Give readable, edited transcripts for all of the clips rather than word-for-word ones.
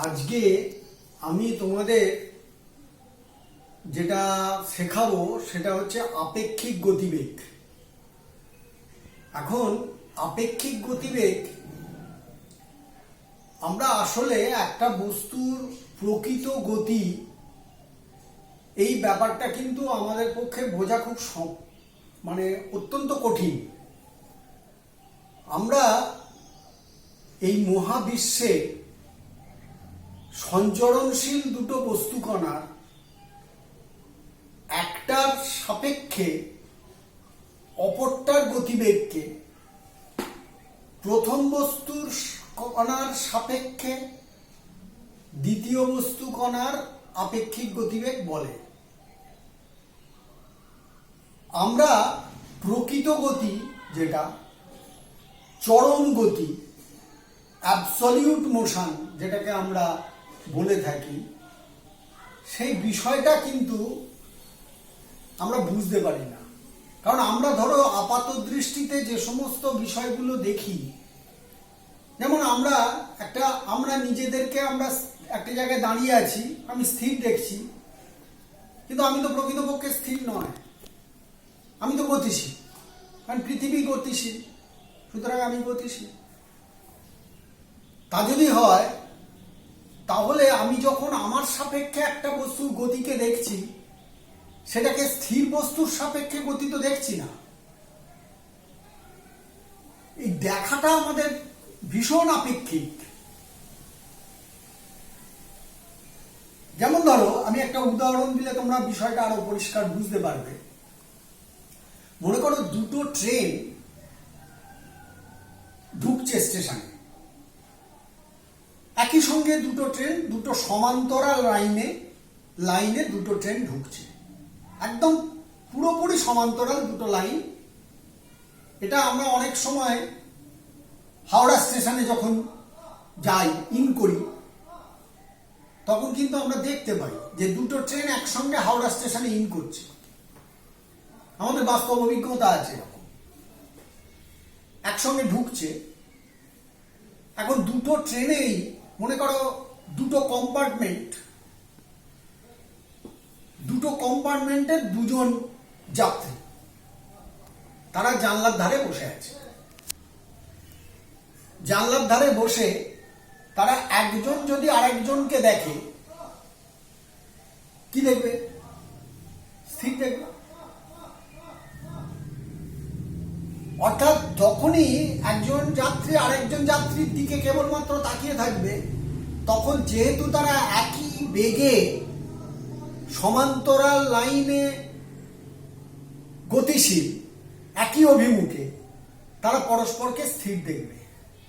আজকে আমি তোমাদের যেটা শেখাবো সেটা হচ্ছে আপেক্ষিক গতিবেগ। এখন আপেক্ষিক গতিবেগ আমরা আসলে একটা বস্তুর প্রকৃত গতি এই ব্যাপারটা কিন্তু আমাদের পক্ষে বোঝা খুব অত্যন্ত কঠিন। আমরা এই মহাবিশ্বে সঞ্চরণশীল দুটো বস্তুকণার একটার সাপেক্ষে অপরটার গতিবেগকে প্রথম বস্তুর কণার সাপেক্ষে দ্বিতীয় বস্তু কণার আপেক্ষিক গতিবেগ বলে। আমরা প্রকৃত গতি যেটা চরম গতি অ্যাবসলিউট মোশন যেটাকে আমরা বলে থাকি, সেই বিষয়টা কিন্তু আমরা বুঝতে পারি না। কারণ আমরা ধরো আপাত দৃষ্টিতে যে সমস্ত বিষয়গুলো দেখি, যেমন আমরা নিজেদেরকে আমরা একটা জায়গায় দাঁড়িয়ে আছি, আমি স্থির দেখছি, কিন্তু আমি তো প্রকৃতপক্ষে স্থির নয়, আমি তো গতিশীল। কারণ পৃথিবী গতিশীল, সুতরাং আমি গতিশীল। তা যদি হয় তাহলে আমি যখন আমার সাপেক্ষে একটা বস্তুর গতিকে দেখছি, সেটাকে স্থির বস্তুর সাপেক্ষে গতি তো দেখছি না। এই দেখাটা আমাদের ভীষণ আপেক্ষিক। যেমন ধরো, আমি একটা উদাহরণ দিলে তোমরা বিষয়টা আরো পরিষ্কার বুঝতে পারবে। মনে করো দুটো ট্রেন ঢুকছে স্টেশনে, একই সঙ্গে দুটো সমান্তরাল লাইনে দুটো ট্রেন ঢুকছে, একদম পুরোপুরি সমান্তরাল দুটো লাইন। এটা আমরা অনেক সময় হাওড়া স্টেশনে যখন যাই, ইন করি, তখন কিন্তু আমরা দেখতে পাই যে দুটো ট্রেন একসঙ্গে হাওড়া স্টেশনে ইন করছে। আমাদের বাস্তব অভিজ্ঞতা আছে, এরকম একসঙ্গে ঢুকছে। এখন দুটো ট্রেনেই মনে করো দুটো কম্পার্টমেন্টের দুজন যাত্রী, তারা জানলার ধারে বসে আছে। জানলার ধারে বসে তারা একজন যদি আরেকজনকে দেখে, কি দেখবে? স্থির দেখবে। অর্থাৎ যখনই একজন যাত্রী আরেকজন যাত্রীর দিকে কেবলমাত্র তাকিয়ে থাকবে, তখন যেহেতু তারা একই বেগে সমান্তরাল লাইনে গতিশীল, একই অভিমুখে, তারা পরস্পরকে স্থির দেখবে।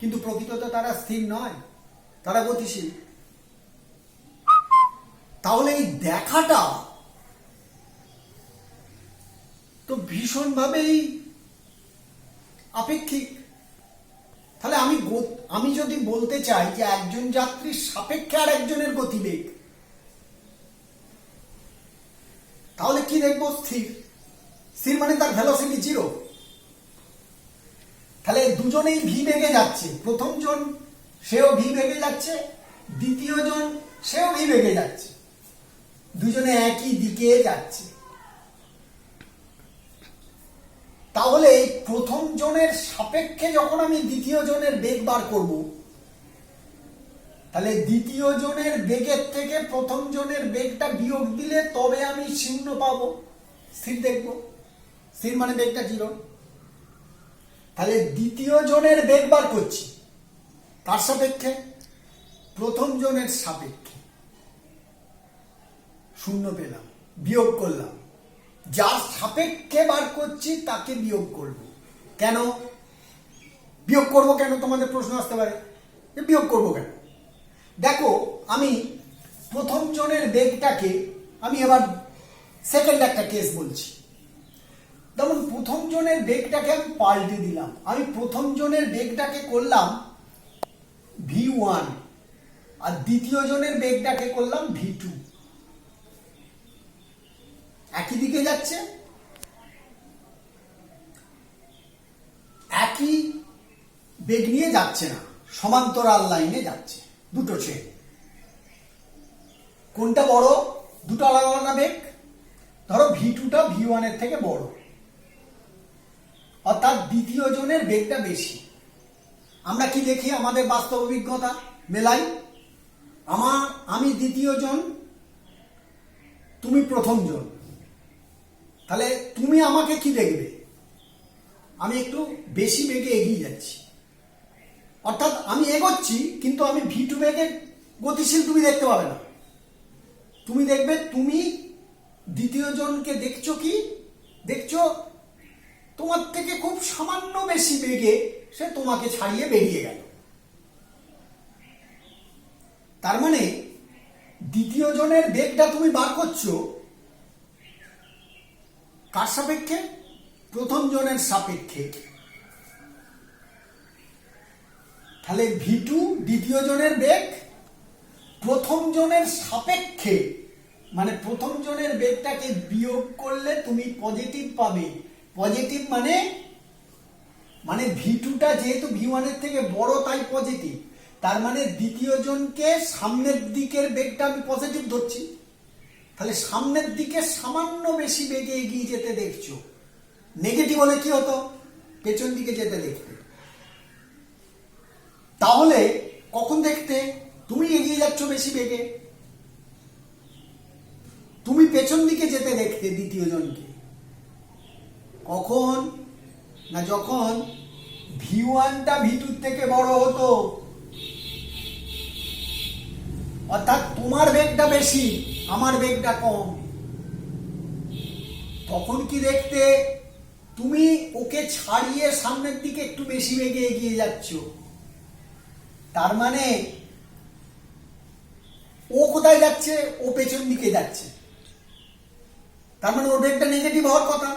কিন্তু প্রকৃততে তারা স্থির নয়, তারা গতিশীল। তাহলে এই দেখাটা তো ভীষণভাবেই আপেক্ষিক। তাহলে আমি যদি বলতে চাই যে একজন যাত্রীর সাপেক্ষে আর একজনের গতিবেগ, তাহলে কি দেখবো? স্থির মানে তার ভেলোসিটি 0। তাহলে দুজনেই ভি বেগে যাচ্ছে। প্রথম জন সেও ভি বেগে যাচ্ছে, দ্বিতীয় জন সেও ভি বেগে যাচ্ছে, দুজনে একই দিকে যাচ্ছে। তাহলে এই প্রথম জনের সাপেক্ষে যখন আমি দ্বিতীয় জনের বেগ বার করব, তাহলে দ্বিতীয় জনের বেগের থেকে প্রথম জনের বেগটা বিয়োগ দিলে তবে আমি 0 পাবো, স্থির দেখব। স্থির মানে বেগটা 0। তাহলে দ্বিতীয় জনের বেগ বার করছি, তার সাপেক্ষে প্রথম জনের সাপেক্ষে 0 পেলাম, বিয়োগ করলাম। যার সাপেক্ষে বার করছি তাকে বিয়োগ করব। কেন বিয়োগ করব? কেন তোমাদের প্রশ্ন আসতে পারে যে বিয়োগ করব কেন? দেখো, আমি প্রথম জনের বেগটাকে, আমি এবার সেকেন্ড একটা কেস বলছি। যেমন প্রথম জনের বেগটাকে আমি পাল্টে দিলাম। আমি প্রথম জনের বেগটাকে করলাম v1 আর দ্বিতীয় জনের বেগটাকে করলাম v2। একই দিকে যাচ্ছে, একই বেগ নিয়ে যাচ্ছে না, সমান্তরাল লাইনে যাচ্ছে দুটো ট্রেন। কোনটা বড়? দুটো আলাদা আলাদা বেগ। ধরো V2টা V1 এর থেকে বড়, অর্থাৎ দ্বিতীয় জনের বেগটা বেশি। আমরা কি দেখি? আমাদের বাস্তব অভিজ্ঞতা মেলাই। আমি দ্বিতীয় জন, তুমি প্রথম জন। তাহলে তুমি আমাকে কি দেখবে? আমি একটু বেশি বেগে এগিয়ে যাচ্ছি, অর্থাৎ আমি এগোচ্ছি, কিন্তু আমি V2 বেগে গতিশীল তুমি দেখতে পাবে না। তুমি দেখবে তুমি দ্বিতীয় জনকে দেখছো কি? দেখছো তোমার থেকে খুব সামান্য বেশি বেগে সে তোমাকে ছাড়িয়ে বেরিয়ে গেল। তার মানে দ্বিতীয় জনের বেগটা তুমি বার করছো কার সাপেক্ষে? প্রথম জনের সাপেক্ষে। তাহলে V2 দ্বিতীয় জনের বেগ প্রথম জনের সাপেক্ষে, মানে প্রথম জনের বেগটাকে বিয়োগ করলে তুমি পজিটিভ পাবে। পজিটিভ মানে V2টা যেহেতু V1 এর থেকে বড় তাই পজিটিভ। তার মানে দ্বিতীয় জনকে সামনের দিকের বেগটা আমি পজিটিভ ধরছি। তাহলে সামনের দিকে সামান্য বেশি বেগে এগিয়ে যেতে দেখছো। নেগেটিভ হলে কি হতো? পেছন দিকে যেতে দেখতে। তাহলে কখন দেখতে তুমি এগিয়ে যাচ্ছ বেশি বেগে? তুমি পেছন দিকে যেতে দেখতে দ্বিতীয় জনকে। কখন? না যখন V1টা V2 থেকে বড় হতো, অর্থাৎ তোমার বেগটা বেশি, আমার বেগটা কম। তখন কি দেখতে? তুমি ওকে ছাড়িয়ে সামনের দিকে একটু বেশি বেগে এগিয়ে যাচ্ছ। তার মানে ও কোথায় যাচ্ছে? ও পেছন দিকে যাচ্ছে। তার মানে ওর বেগটা নেগেটিভ হওয়ার কথা।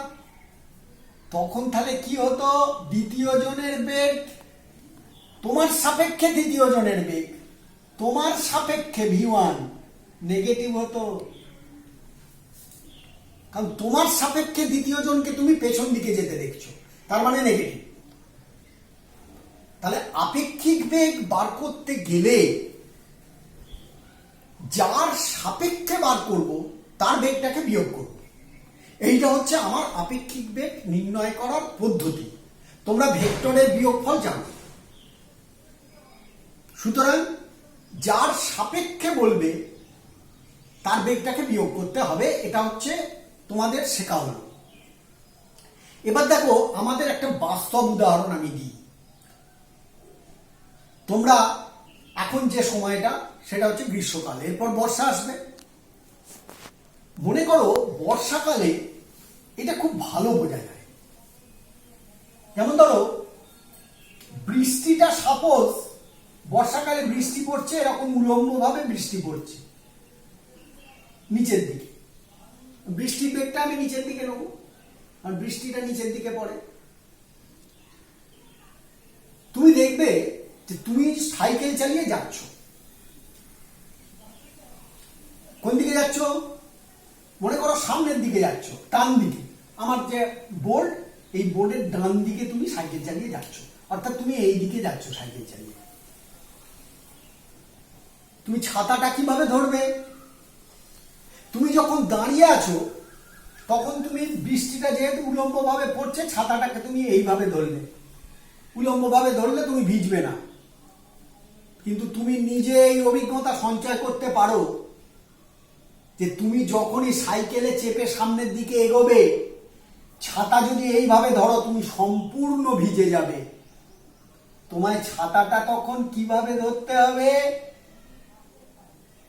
তখন তাহলে কি হতো? দ্বিতীয় জনের বেগ তোমার সাপেক্ষে, দ্বিতীয় জনের বেগ তোমার সাপেক্ষে V1 নেগেটিভ হতো, কারণ তোমার সাপেক্ষে দ্বিতীয় জনকে তুমি পেছন দিকে যেতে দেখছো, তার মানে নেগেটিভ। তাহলে আপেক্ষিক বেগ বার করতে গেলে যার সাপেক্ষে বার করব তার বেগটাকে বিয়োগ করব। এইটা হচ্ছে আমার আপেক্ষিক বেগ নির্ণয় করার পদ্ধতি। তোমরা ভেক্টরের বিয়োগফল জানো, সুতরাং যার সাপেক্ষে বলবে তার বেগটাকে বিয়োগ করতে হবে। এটা হচ্ছে তোমাদের শেখা হলো। এবার দেখো আমাদের একটা বাস্তব উদাহরণ আমি দিই। তোমরা এখন যে সময়টা সেটা হচ্ছে গ্রীষ্মকাল, এরপর বর্ষা আসবে। মনে করো বর্ষাকালে এটা খুব ভালো বোঝা যায়। যেমন ধরো বৃষ্টিটা, সাপোজ বর্ষাকালে বৃষ্টি পড়ছে, এরকম উলম্ব ভাবে বৃষ্টি পড়ছে নিচের দিকে। বৃষ্টির বেগটা আমি নিচের দিকে নেবো, আর বৃষ্টিটা নিচের দিকে পড়ে। তুমি দেখবে যে তুমি সাইকেল চালিয়ে যাচ্ছ। কোন দিকে যাচ্ছ? মনে করো সামনের দিকে যাচ্ছ, ডান দিকে। আমার যে বোর্ড, এই বোর্ডের ডান দিকে তুমি সাইকেল চালিয়ে যাচ্ছ, অর্থাৎ তুমি এই দিকে যাচ্ছ সাইকেল চালিয়ে। তুমি ছাতাটা কিভাবে ধরবে? তুমি যখন দাঁড়িয়ে আছো তখন তুমি বৃষ্টিটা যেহেতু উলম্ব ভাবে পড়ছে, ছাতাটাকে তুমি এইভাবে ধরলে। উলম্ব ভাবে ধরলে তুমি ভিজবে না, কিন্তু তুমি নিজে এই অভিজ্ঞতা সঞ্চয় করতে পারো যে তুমি যখনই সাইকেলে চেপে সামনের দিকে এগোবে, ছাতা যদি এইভাবে ধরো তুমি সম্পূর্ণ ভিজে যাবে। তোমায় ছাতাটা তখন কিভাবে ধরতে হবে?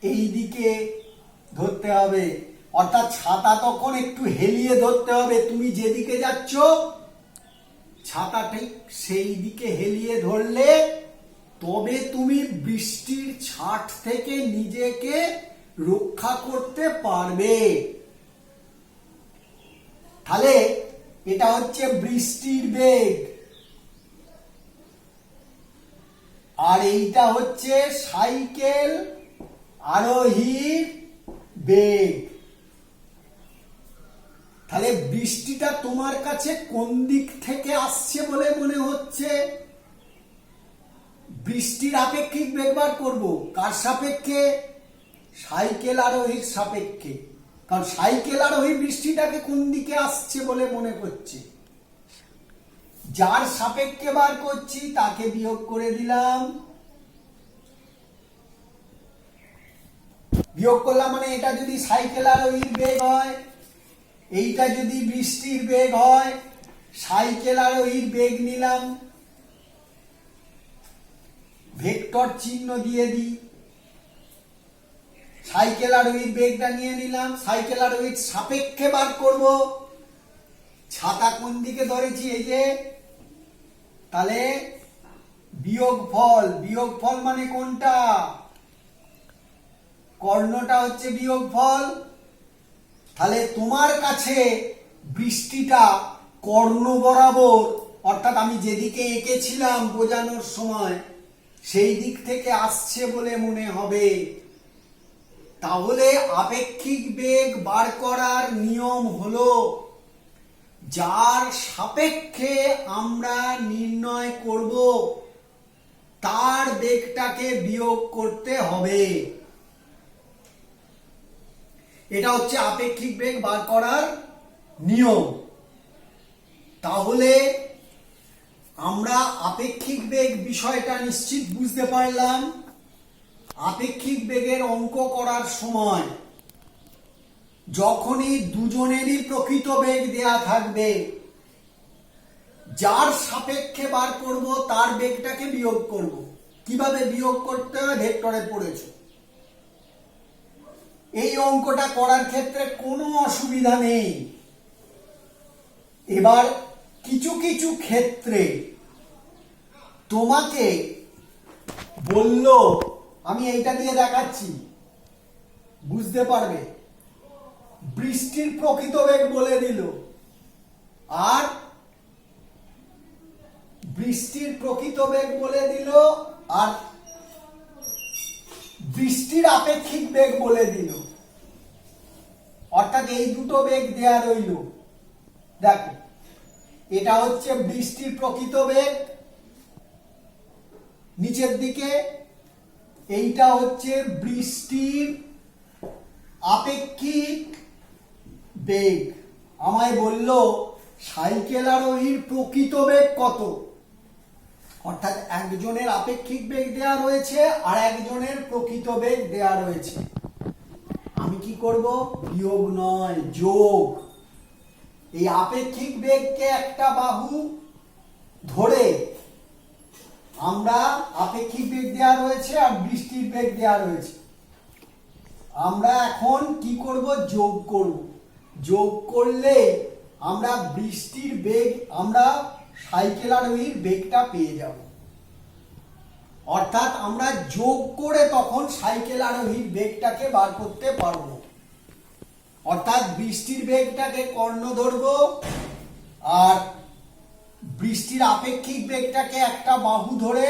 এই দিকে ধরতে হবে, অর্থাৎ ছাতা তখন একটু হেলিয়ে ধরতে হবে। তুমি যেদিকে যাচ্ছ ছাতা ঠিক সেই দিকে হেলিয়ে ধরলে তবে তুমি বৃষ্টির ছাট থেকে নিজেকে রক্ষা করতে পারবে। তাহলে এটা হচ্ছে বৃষ্টির বেগ, আর এইটা হচ্ছে সাইকেল আরোহীর বেগ। তাহলে বৃষ্টিটা তোমার কাছে কোন দিক থেকে আসছে বলে মনে হচ্ছে? বৃষ্টির আপেক্ষিক বেগ বার করব কার সাপেক্ষে? সাইকেল আরোহীর সাপেক্ষে, কারণ সাইকেল আরোহী বৃষ্টিটাকে কোন দিকে আসছে বলে মনে করছে, যার সাপেক্ষে বার করছি তাকে বিয়োগ করে দিলাম। বিয়োগ করলাম মানে এটা যদি সাইকেল আরোহীর বেগ হয়, এইটা যদি বৃষ্টির বেগ হয়, সাইকেল আরোহীর বেগ নিলাম, ভেক্টর চিহ্ন দিয়ে দিই, সাইকেল আরোহীর বেগটা নিয়ে নিলাম, সাইকেল আরোহীর সাপেক্ষে বার করব, ছাতা কোন দিকে ধরেছি, এই যে, তাহলে বিয়োগফল, বিয়োগফল মানে কোনটা, কর্ণটা হচ্ছে বিয়োগফল। তাহলে তোমার কাছে বৃষ্টিটা কর্ণ বরাবর, অর্থাৎ আমি যেদিকে এঁকেছিলাম বোঝানোর সময় সেই দিক থেকে আসছে বলে মনে হবে। তাহলে আপেক্ষিক বেগ বার করার নিয়ম হলো যার সাপেক্ষে আমরা নির্ণয় করব তার বেগটাকে বিয়োগ করতে হবে। এটা হচ্ছে আপেক্ষিক বেগ বার করার নিয়ম। তাহলে আমরা আপেক্ষিক বেগ বিষয়টা নিশ্চিত বুঝতে পারলাম। আপেক্ষিক বেগের অঙ্ক করার সময় যখনই দুজনেরই প্রকৃত বেগ দেয়া থাকবে, যার সাপেক্ষে বার করব তার বেগটাকে বিয়োগ করব। কিভাবে বিয়োগ করতে হয় ভেক্টরে পড়েছো। এই অঙ্কটা করার ক্ষেত্রে কোনো অসুবিধা নেই। এবার কিছু কিছু ক্ষেত্রে তোমাকে বলল, আমি এইটা দিয়ে দেখাচ্ছি, বুঝতে পারবে, বৃষ্টির প্রকৃত বেগ বলে দিল, আর বৃষ্টির প্রকৃত বেগ বলে দিল, আর বৃষ্টির আপেক্ষিক বেগ বলে দিল, অর্থাৎ এই দুটো বেগ দেয়া রইল। দেখো, এটা হচ্ছে বৃষ্টির প্রকৃত বেগ নিচের দিকে, এইটা হচ্ছে বৃষ্টির আপেক্ষিক বেগ। আমায় বলল সাইকেল আরোহীর প্রকৃত বেগ কত, অর্থাৎ একজনের আপেক্ষিক বেগ দেয়া রয়েছে আর একজনের প্রকৃত বেগ দেয়া রয়েছে। আমি কি করব, বিয়োগ নয় যোগ। এই আপেক্ষিক বেগকে একটা বাহু ধরে, আমরা আপেক্ষিক বেগ দেয়া রয়েছে আর বৃষ্টির বেগ দেয়া রয়েছে, আমরা এখন কি করব, যোগ করব। যোগ করলে আমরা বৃষ্টির বেগ, আমরা সাইকেল আরোহীর বেগটা পেয়ে যাব। অর্থাৎ আমরা যোগ করে তখন সাইকেল আরোহীর বেগটাকে বার করতে পারবো। অর্থাৎ বৃষ্টির বেগটাকে কর্ণ ধরবো আর বৃষ্টির আপেক্ষিক বেগটাকে একটা বাহু ধরে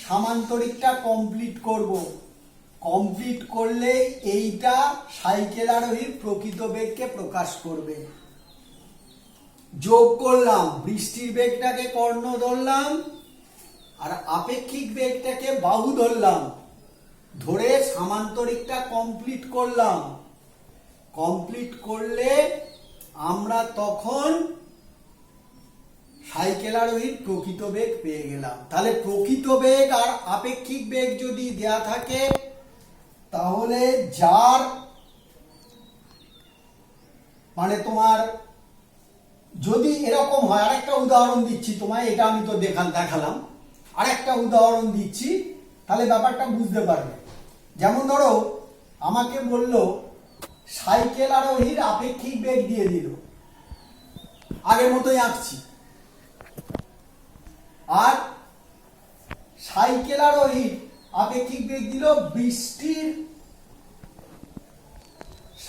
সামান্তরিকটা কমপ্লিট করব। কমপ্লিট করলে এইটা সাইকেল আরোহীর প্রকৃত বেগকে প্রকাশ করবে। যোগ করলাম, বৃষ্টির বেগটাকে কর্ণ ধরলাম আর আপেক্ষিক বেগটাকে বাহু ধরলাম, ধরে সামান্তরিকটা কমপ্লিট করলাম। কমপ্লিট করলে আমরা তখন সাইকেল আরোহীর প্রকৃত বেগ পেয়ে গেলাম। তাহলে প্রকৃত বেগ আর আপেক্ষিক বেগ যদি দেয়া থাকে, তাহলে যার মানে তোমার যদি এরকম হয়, আরেকটা উদাহরণ দিচ্ছি তোমায়, এটা আমি তো দেখালাম, আরেকটা উদাহরণ দিচ্ছি, তাহলে ব্যাপারটা বুঝতে পারবে। যেমন ধরো আমাকে বলল সাইকেল আরোহীর আপেক্ষিক বেগ দিয়ে দিল, আগের মতোই আঁকছি, আর সাইকেল আরোহীর আপেক্ষিক বেগ দিল বৃষ্টির,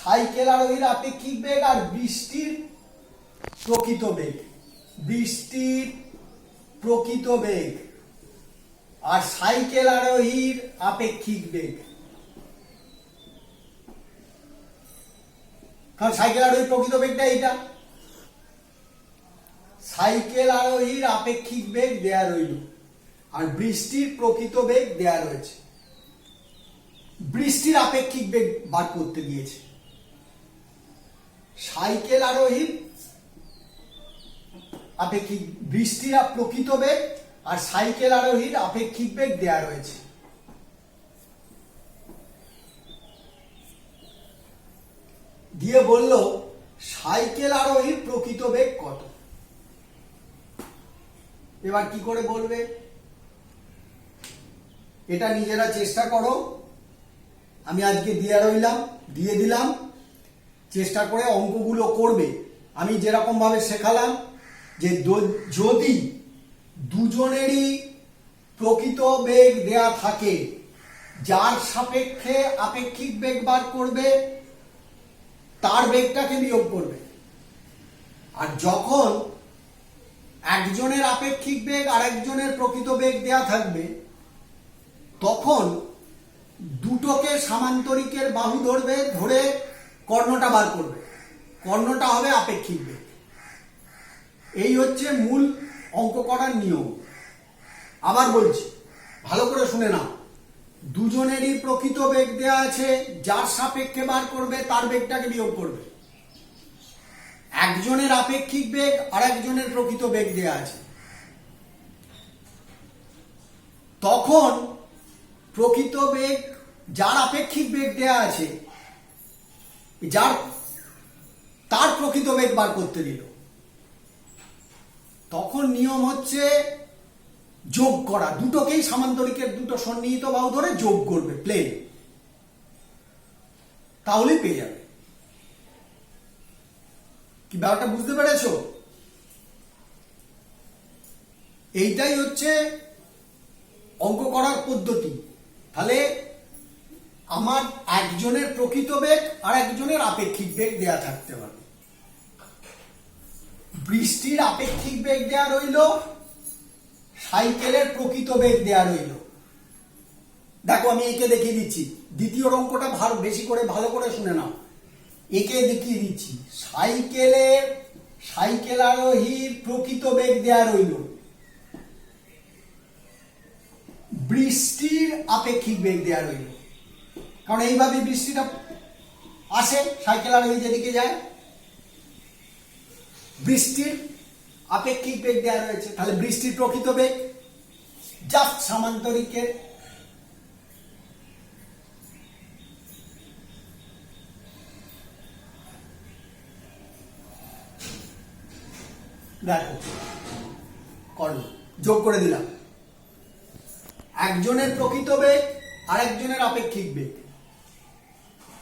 সাইকেল আরোহীর আপেক্ষিক বেগ আর বৃষ্টির প্রকৃত বেগ, বৃষ্টির প্রকৃত বেগ আর সাইকেল আরোহীর আপেক্ষিক বেগ। কারণ সাইকেল আরোহীর প্রকৃত বেগটা এইটা, সাইকেল আরোহীর আপেক্ষিক বেগ দেয়া রইল আর বৃষ্টির প্রকৃত বেগ দেয়া রয়েছে। বৃষ্টির আপেক্ষিক বেগ বার করতে দিয়েছে। সাইকেল আরোহীর আপেক্ষিক, বৃষ্টির প্রকৃত বেগ আর সাইকেল আরোহীর আপেক্ষিক বেগ দেয়া রয়েছে। দিয়ে বলল সাইকেল আরোহীর প্রকৃত বেগ কত। এবার কি করে বলবে, এটা নিজেরা চেষ্টা করো। আমি আজকে দিয়ে দিলাম, চেষ্টা করে অঙ্কগুলো করবে। আমি যেরকম ভাবে শেখালাম যে যদি দুজনেরই প্রকৃত বেগ দেয়া থাকে, যার সাপেক্ষে আপেক্ষিক বেগ বার করবে তার বেগটাকে বিয়োগ করবে। আর যখন একজনের আপেক্ষিক বেগ আর একজনের প্রকৃত বেগ দেয়া থাকবে, তখন দুটোকে সামান্তরিকের বাহু ধরবে, ধরে কর্ণটা বার করবে। কর্ণটা হবে আপেক্ষিক বেগ। এই হচ্ছে মূল অঙ্ক করার নিয়ম। আবার বলছি, ভালো করে শুনে নাও। দুজনেরই প্রকৃত বেগ দেয়া আছে, যার সাপেক্ষে বার করবে তার বেগটাকে বিয়োগ করবে। একজনের আপেক্ষিক বেগ আর একজনের প্রকৃত বেগ দেয়া আছে, তখন প্রকৃত বেগ, যার আপেক্ষিক বেগ দেয়া আছে, তার প্রকৃত বেগ বার করতে দিল। তখন নিয়ম হচ্ছে যোগ করা, দুটোকেই সামান্তরিকের দুটো সন্নিহিত বাহু ধরে যোগ করবে প্লেন, তাহলেই পেয়ে যাবে। কি ব্যাপারটা বুঝতে পেরেছো? এইটাই হচ্ছে অঙ্ক করার পদ্ধতি। তাহলে আমার একজনের প্রকৃত বেগ আর একজনের আপেক্ষিক বেগ দেয়া থাকতে পারে। বৃষ্টির আপেক্ষিক বেগ দেয়া রইল, সাইকেলের প্রকৃত বেগ দেয়া রইল। দেখো আমি একে দেখিয়ে দিচ্ছি, দ্বিতীয় অঙ্কটা বেশি করে ভালো করে শুনে নাও। একে দেখিয়ে দিচ্ছি, সাইকেল আরোহীর প্রকৃত বেগ দেয়া রইল, বৃষ্টির আপেক্ষিক বেগ দেয়া রইল। কারণ এইভাবে বৃষ্টিটা আসে, সাইকেল আরোহী যেদিকে যায়, বৃষ্টির আপেক্ষিক বেগ দেওয়া রয়েছে। তাহলে বৃষ্টির প্রকৃত বেগ জাস্ট সামান্তরিকের দেখো কর্ণ যোগ করে দিলাম। একজনের প্রকৃত বেগ আর একজনের আপেক্ষিক বেগ,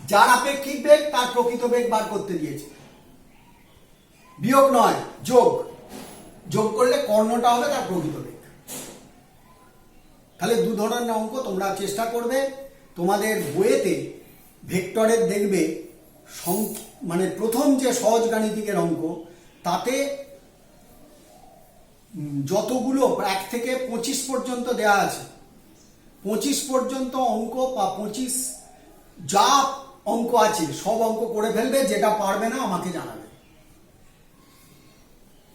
যার আপেক্ষিক বেগ তার প্রকৃত বেগ বার করতে দিয়েছে। বিয়োগ নয়, যোগ করলে কর্ণটা হবে তার প্রকৃত বেগ। তাহলে দু ধরনের অঙ্ক তোমরা চেষ্টা করবে। তোমাদের বইয়েতে ভেক্টরের দেখবে মানে প্রথম যে সহজ গাণিতিকের অঙ্ক, তাতে যতগুলো 1 থেকে 25 পর্যন্ত দেয়া আছে, 25 পর্যন্ত অঙ্ক বা 25 যা অঙ্ক আছে সব অঙ্ক করে ফেলবে। যেটা পারবে না আমাকে জানাবে।